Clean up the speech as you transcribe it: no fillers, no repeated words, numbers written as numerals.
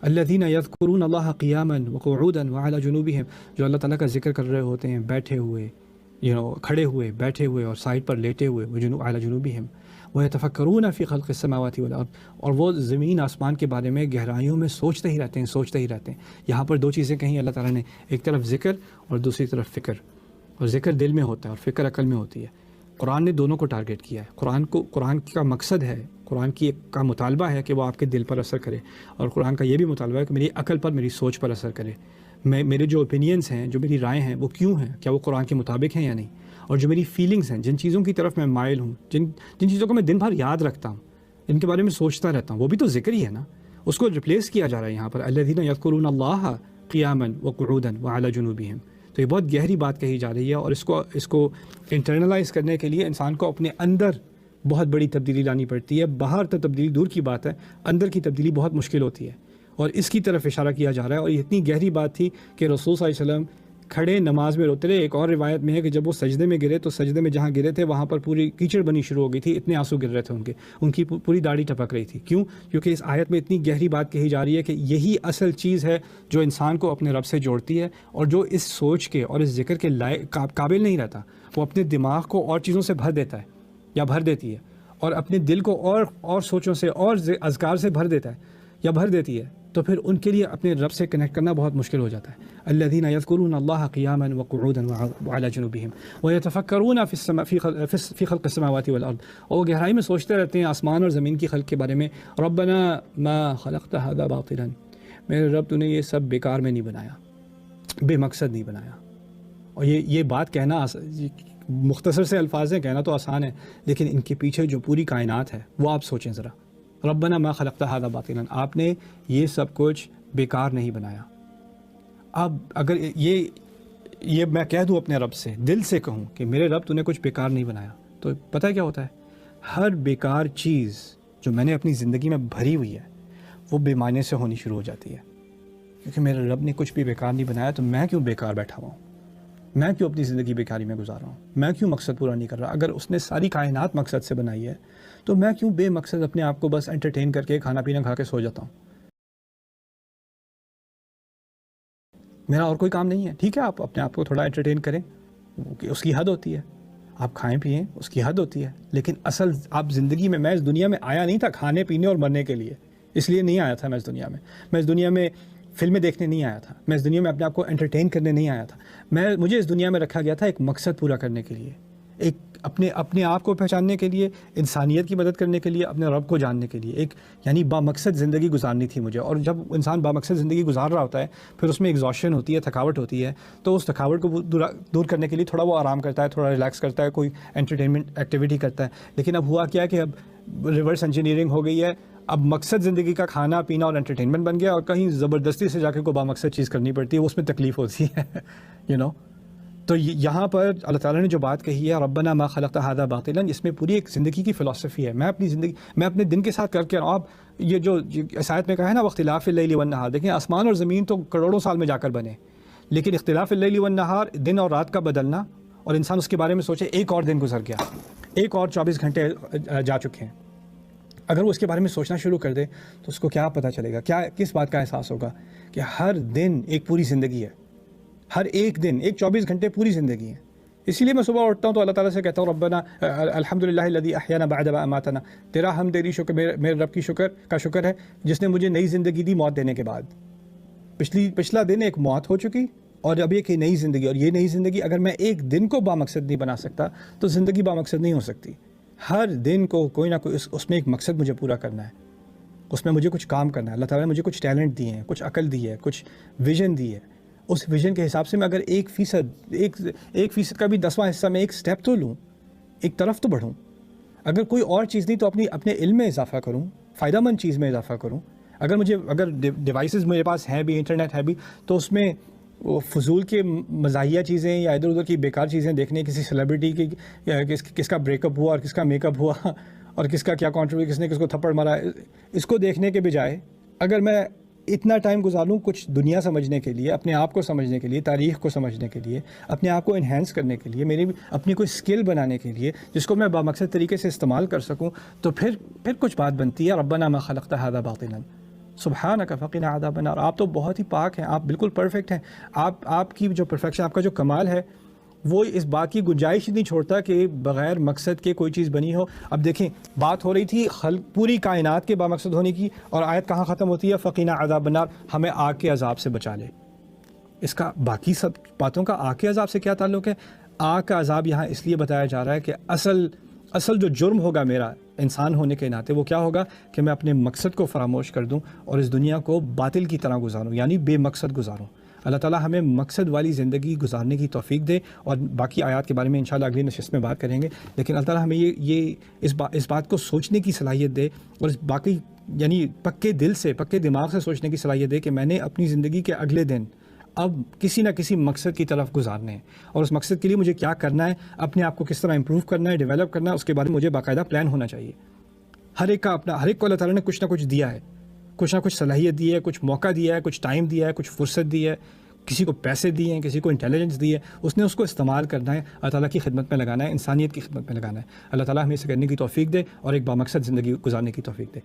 الذین یذکرون اللہ قیاما وقعودا وعلی جنوبہم، جو اللہ تعالیٰ کا ذکر کر رہے ہوتے ہیں بیٹھے ہوئے، کھڑے ہوئے، بیٹھے ہوئے اور سائڈ پر لیٹے ہوئے، علی جنوبہم ویتفکرون فی خلق السماوات والارض، اور وہ زمین آسمان کے بارے میں گہرائیوں میں سوچتے ہی رہتے ہیں. یہاں پر دو چیزیں کہیں اللہ تعالیٰ نے، ایک طرف ذکر اور دوسری طرف فکر. اور ذکر دل میں ہوتا ہے اور فکر عقل میں ہوتی ہے. قرآن نے دونوں کو ٹارگٹ کیا ہے. قرآن کا مقصد ہے، قرآن کا مطالبہ ہے کہ وہ آپ کے دل پر اثر کرے، اور قرآن کا یہ بھی مطالبہ ہے کہ میری عقل پر، میری سوچ پر اثر کرے. میرے جو اوپینینز ہیں، جو میری رائے ہیں، وہ کیوں ہیں، کیا وہ قرآن کے مطابق ہیں یا نہیں. اور جو میری فیلنگز ہیں، جن چیزوں کی طرف میں مائل ہوں، جن چیزوں کو میں دن بھر یاد رکھتا ہوں، جن کے بارے میں سوچتا رہتا ہوں، وہ بھی تو ذکر ہی ہے نا. اس کو ریپلیس کیا جا رہا ہے یہاں پر الذین یذکرون اللہ قیاما وقعودا وعلی جنوبہم. تو یہ بہت گہری بات کہی جا رہی ہے، اور اس کو انٹرنلائز کرنے کے لیے انسان کو اپنے اندر بہت بڑی تبدیلی لانی پڑتی ہے. باہر تو تبدیلی دور کی بات ہے، اندر کی تبدیلی بہت مشکل ہوتی ہے، اور اس کی طرف اشارہ کیا جا رہا ہے. اور یہ اتنی گہری بات تھی کہ رسول صلی اللہ علیہ وسلم کھڑے نماز میں روتے رہے. ایک اور روایت میں ہے کہ جب وہ سجدے میں گرے تو سجدے میں جہاں گرے تھے وہاں پر پوری کیچڑ بنی شروع ہو گئی تھی، اتنے آنسو گر رہے تھے ان کی پوری داڑھی ٹپک رہی تھی. کیوں؟ کیونکہ اس آیت میں اتنی گہری بات کہی جا رہی ہے کہ یہی اصل چیز ہے جو انسان کو اپنے رب سے جوڑتی ہے، اور جو اس سوچ کے اور اس ذکر کے قابل نہیں رہتا، وہ اپنے دماغ کو اور چیزوں سے بھر دیتا ہے یا بھر دیتی ہے، اور اپنے دل کو اور سوچوں سے اور اذکار سے بھر دیتا ہے یا بھر دیتی ہے. تو پھر ان کے لیے اپنے رب سے کنیکٹ کرنا بہت مشکل ہو جاتا ہے. الذین یذکرون اللہ قیاما وقعودا وعلی جنوبہم ویتفکرون فی خلق السماوات والارض، اور وہ گہرائی میں سوچتے رہتے ہیں آسمان اور زمین کی خلق کے بارے میں. ربنا ما خلقت ھذا باطلا، میرے رب تو نے یہ سب بیکار میں نہیں بنایا، بے مقصد نہیں بنایا. اور یہ بات کہنا مختصر سے الفاظ ہیں، کہنا تو آسان ہے، لیکن ان کے پیچھے جو پوری کائنات ہے وہ آپ سوچیں ذرا. ربنا ما خلقت ھذا باطلا، آپ نے یہ سب کچھ بیکار نہیں بنایا. اب اگر یہ میں کہہ دوں اپنے رب سے، دل سے کہوں کہ میرے رب تو نے کچھ بیکار نہیں بنایا، تو پتہ ہے کیا ہوتا ہے؟ ہر بیکار چیز جو میں نے اپنی زندگی میں بھری ہوئی ہے وہ بے معنی سے ہونی شروع ہو جاتی ہے. کیونکہ میرے رب نے کچھ بھی بیکار نہیں بنایا، تو میں کیوں بیکار بیٹھا ہوا ہوں؟ میں کیوں اپنی زندگی بیکاری میں گزار رہا ہوں؟ میں کیوں مقصد پورا نہیں کر رہا؟ اگر اس نے ساری کائنات مقصد سے بنائی ہے تو میں کیوں بے مقصد اپنے آپ کو بس انٹرٹین کر کے کھانا پینا کھا کے سو جاتا ہوں؟ میرا اور کوئی کام نہیں ہے. ٹھیک ہے، آپ اپنے آپ کو تھوڑا انٹرٹین کریں، اس کی حد ہوتی ہے. آپ کھائیں پئیں، اس کی حد ہوتی ہے. لیکن اصل آپ زندگی میں اس دنیا میں آیا نہیں تھا کھانے پینے اور مرنے کے لیے. اس لیے نہیں آیا تھا میں اس دنیا میں. میں اس دنیا میں فلمیں دیکھنے نہیں آیا تھا. میں اس دنیا میں اپنے آپ کو انٹرٹین کرنے نہیں آیا تھا. مجھے اس دنیا میں رکھا گیا تھا ایک مقصد پورا کرنے کے لیے، ایک اپنے آپ کو پہچاننے کے لیے، انسانیت کی مدد کرنے کے لیے، اپنے رب کو جاننے کے لیے. ایک یعنی بامقصد زندگی گزارنی تھی مجھے. اور جب انسان بامقصد زندگی گزار رہا ہوتا ہے پھر اس میں ایگزاشن ہوتی ہے، تھکاوٹ ہوتی ہے. تو اس تھکاوٹ کو دور کرنے کے لیے تھوڑا وہ آرام کرتا ہے، تھوڑا ریلیکس کرتا ہے، کوئی انٹرٹینمنٹ ایکٹیویٹی کرتا ہے. لیکن اب ہوا کیا کہ اب ریورس انجینئرنگ ہو گئی ہے. اب مقصد زندگی کا کھانا پینا اور انٹرٹینمنٹ بن گیا، اور کہیں زبردستی سے جا کے کوئی بامقصد چیز کرنی پڑتی ہے، اس میں تکلیف ہوتی ہے تو یہاں پر اللہ تعالیٰ نے جو بات کہی ہے ربنا ما خلقت ھذا باطلا، اس میں پوری ایک زندگی کی فلسفی ہے. میں اپنی زندگی میں اپنے دن کے ساتھ کر کے آپ یہ جو آیت میں کہا ہے نا واختلاف اللیل والنہار، دیکھیں آسمان اور زمین تو کروڑوں سال میں جا کر بنے، لیکن اختلاف اللیل والنہار، دن اور رات کا بدلنا، اور انسان اس کے بارے میں سوچے ایک اور دن گزر گیا، ایک اور 24 گھنٹے جا چکے ہیں. اگر وہ اس کے بارے میں سوچنا شروع کر دے تو اس کو کیا پتہ چلے گا، کس بات کا احساس ہوگا کہ ہر دن ایک پوری زندگی ہے، ہر ایک دن ایک 24 گھنٹے پوری زندگی ہے. اسی لیے میں صبح اٹھتا ہوں تو اللہ تعالیٰ سے کہتا ہوں ربنا الحمدللہ الذی احیانا بعد ما اماتنا، تیرا ہم تیری شکر، میرے رب کی شکر ہے جس نے مجھے نئی زندگی دی موت دینے کے بعد. پچھلا دن ایک موت ہو چکی اور اب ایک نئی زندگی، اور یہ نئی زندگی اگر میں ایک دن کو بامقصد نہیں بنا سکتا تو زندگی بامقصد نہیں ہو سکتی. ہر دن کو کوئی نہ کوئی اس میں ایک مقصد مجھے پورا کرنا ہے، اس میں مجھے کچھ کام کرنا ہے. اللہ تعالیٰ نے مجھے کچھ ٹیلنٹ دیے ہیں، کچھ عقل دی ہے، کچھ ویژن دی ہے. اس ویژن کے حساب سے میں اگر 1% کا بھی 10واں حصہ میں ایک سٹیپ تو لوں، ایک طرف تو بڑھوں. اگر کوئی اور چیز نہیں تو اپنے علم میں اضافہ کروں، فائدہ مند چیز میں اضافہ کروں. اگر ڈیوائسز میرے پاس ہیں بھی، انٹرنیٹ ہے بھی، تو اس میں وہ فضول کے مزاحیہ چیزیں یا ادھر ادھر کی بیکار چیزیں دیکھنے، کسی سیلیبریٹی کی کس کا بریک اپ ہوا اور کس کا میک اپ ہوا اور کس کا کیا کانٹریبیوٹ، کس نے کس کو تھپڑ مارا، اس کو دیکھنے کے بجائے اگر میں اتنا ٹائم گزاروں کچھ دنیا سمجھنے کے لیے، اپنے آپ کو سمجھنے کے لیے، تاریخ کو سمجھنے کے لیے، اپنے آپ کو انہینس کرنے کے لیے، میری اپنی کوئی سکل بنانے کے لیے جس کو میں بامقصد طریقے سے استعمال کر سکوں، تو پھر کچھ بات بنتی ہے ربنا ما خلقت ھذا باطلا. سبحانک فقنا عذاب النار. آپ تو بہت ہی پاک ہیں, آپ بالکل پرفیکٹ ہیں. آپ کی جو پرفیکشن, آپ کا جو کمال ہے وہ اس بات کی گنجائش ہی نہیں چھوڑتا کہ بغیر مقصد کے کوئی چیز بنی ہو. اب دیکھیں بات ہو رہی تھی پوری کائنات کے بامقصد ہونے کی, اور آیت کہاں ختم ہوتی ہے؟ فقنا عذاب النار, ہمیں آگ کے عذاب سے بچا لے. اس کا باقی سب باتوں کا آگ کے عذاب سے کیا تعلق ہے؟ آگ کا عذاب یہاں اس لیے بتایا جا رہا ہے کہ اصل جو جرم ہوگا میرا انسان ہونے کے ناطے وہ کیا ہوگا کہ میں اپنے مقصد کو فراموش کر دوں اور اس دنیا کو باطل کی طرح گزاروں, یعنی بے مقصد گزاروں. اللہ تعالیٰ ہمیں مقصد والی زندگی گزارنے کی توفیق دے, اور باقی آیات کے بارے میں انشاءاللہ اگلی نشست میں بات کریں گے. لیکن اللہ تعالیٰ ہمیں اس بات کو سوچنے کی صلاحیت دے, اور اس باقی یعنی پکے دل سے, پکے دماغ سے سوچنے کی صلاحیت دے کہ میں نے اپنی زندگی کے اگلے دن اب کسی نہ کسی مقصد کی طرف گزارنے ہیں, اور اس مقصد کے لیے مجھے کیا کرنا ہے, اپنے آپ کو کس طرح امپروو کرنا ہے, ڈیولپ کرنا ہے, اس کے بارے میں مجھے باقاعدہ پلان ہونا چاہیے. ہر ایک کو اللہ تعالیٰ نے کچھ نہ کچھ دیا ہے, کچھ نہ کچھ صلاحیت دی ہے, کچھ موقع دیا ہے, کچھ ٹائم دیا ہے, کچھ فرصت دی ہے, کسی کو پیسے دیے ہیں, کسی کو انٹیلیجنس دی ہے. اس نے اس کو استعمال کرنا ہے, اللہ تعالیٰ کی خدمت میں لگانا ہے, انسانیت کی خدمت میں لگانا ہے. اللہ تعالیٰ ہمیں اسے کرنے کی توفیق دے اور ایک بامقصد زندگی گزارنے کی توفیق دے.